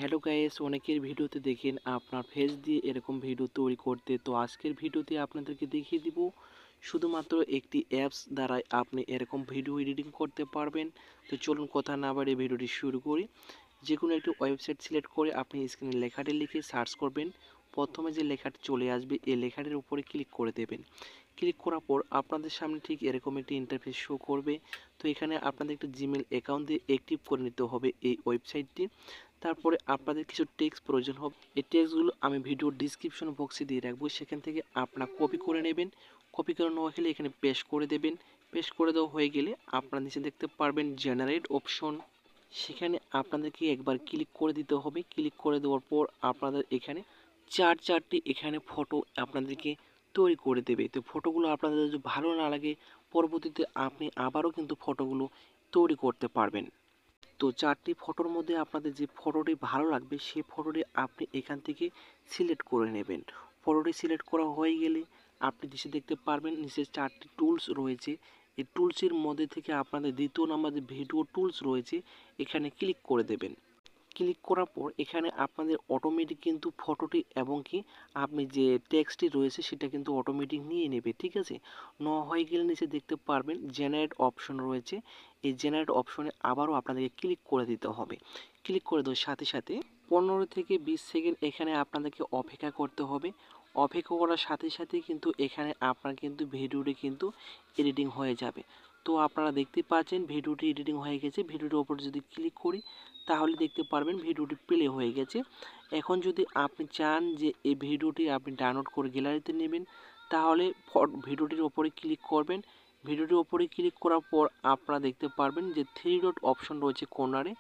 Hello guys, অনেকের ভিডিওতে দেখেন আপনার ফেস দিয়ে এরকম ভিডিও তৈরি করতে। তো আজকের ভিডিওতে আপনাদেরকে দেখিয়ে দিব শুধুমাত্র একটি অ্যাপস দ্বারাই আপনি এরকম ভিডিও এডিটিং করতে পারবেন। তো চলুন কথা না বাড়িয়ে ভিডিওটি শুরু করি। যে কোনো একটি ওয়েবসাইট সিলেক্ট করে আপনি স্ক্রিনে লেখাটি লিখে সার্চ করবেন। প্রথমে যে লেখাটি চলে আসবে এই লেখাটির উপরে ক্লিক করে দেবেন। ক্লিক করার পর আপনাদের সামনে ঠিক এরকম একটি ইন্টারফেস শো করবে। তো এখানে আপনাদের একটা জিমেল অ্যাকাউন্ট দিয়ে অ্যাক্টিভ করে নিতে হবে এই ওয়েবসাইটটি। তারপরে আপনাদের কিছু টেক্সট প্রয়োজন হবে। এই টেক্সটগুলো আমি ভিডিওর ডিসক্রিপশন বক্সে দিয়ে রাখবো, সেখান থেকে আপনারা কপি করে নেবেন। কপি করে নেওয়া হলে এখানে পেস্ট করে দেবেন। পেস্ট করে দেওয়া হয়ে গেলে আপনারা নিচে দেখতে পারবেন জেনারেট অপশন, সেখানে আপনাদেরকে একবার ক্লিক করে দিতে হবে। ক্লিক করে দেওয়ার পর আপনাদের এখানে চারটি এখানে ফটো আপনাদেরকে তৈরি করে দেবে। তো ফটোগুলো আপনাদের যদি ভালো না লাগে পরবর্তীতে আপনি আবারও কিন্তু ফটোগুলো তৈরি করতে পারবেন। তো চারটি ফটোর মধ্যে আপনাদের যে ফটোটি ভালো লাগবে সেই ফটোটি আপনি এখান থেকে সিলেক্ট করে নেবেন। ফটোটি সিলেক্ট করা হয়ে গেলে আপনি নিচে দেখতে পারবেন নিচে চারটি টুলস রয়েছে। এই টুলসের মধ্যে থেকে আপনাদের দ্বিতীয় নাম্বার যে ভিডিও টুলস রয়েছে এখানে ক্লিক করে দেবেন। ক্লিক করার পর এখানে আপনাদের অটোমেটিক কিন্তু ফটোটি এবং কি আপনি যে টেক্সটটি রয়েছে সেটা কিন্তু অটোমেটিক নিয়ে নেবে, ঠিক আছে। নেওয়া হয়ে গেলে নিচে দেখতে পারবেন জেনারেট অপশন রয়েছে। এই জেনারেট অপশনে আবারও আপনাদেরকে ক্লিক করে দিতে হবে। ক্লিক করে দেওয়ার সাথে সাথে 15 থেকে 20 সেকেন্ড এখানে আপনাদেরকে অপেক্ষা করতে হবে। অপেক্ষা করার সাথে সাথে কিন্তু এখানে আপনার কিন্তু ভিডিওটি কিন্তু এডিটিং হয়ে যাবে। তো আপনারা দেখতে পাচ্ছেন ভিডিওটি এডিটিং হয়ে গেছে। ভিডিওটির ওপর যদি ক্লিক করি তাহলে দেখতে পারবেন ভিডিওটি প্লে হয়ে গেছে। এখন যদি আপনি চান যে এই ভিডিওটি আপনি ডাউনলোড করে গ্যালারিতে নেবেন তাহলে ভিডিওটির ওপরে ক্লিক করবেন। ভিডিওটির ওপরে ক্লিক করার পর আপনারা দেখতে পারবেন যে 3 ডট অপশন রয়েছে কর্নারে,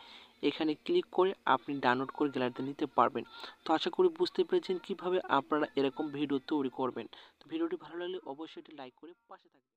এখানে ক্লিক করে আপনি ডাউনলোড করে গ্যালারিতে নিতে পারবেন। তো আশা করি বুঝতে পেরেছেন কিভাবে আপনারা এরকম ভিডিও তৈরি করবেন। তো ভিডিওটি ভালো লাগলে অবশ্যই এটি লাইক করে পাশে থাকবেন।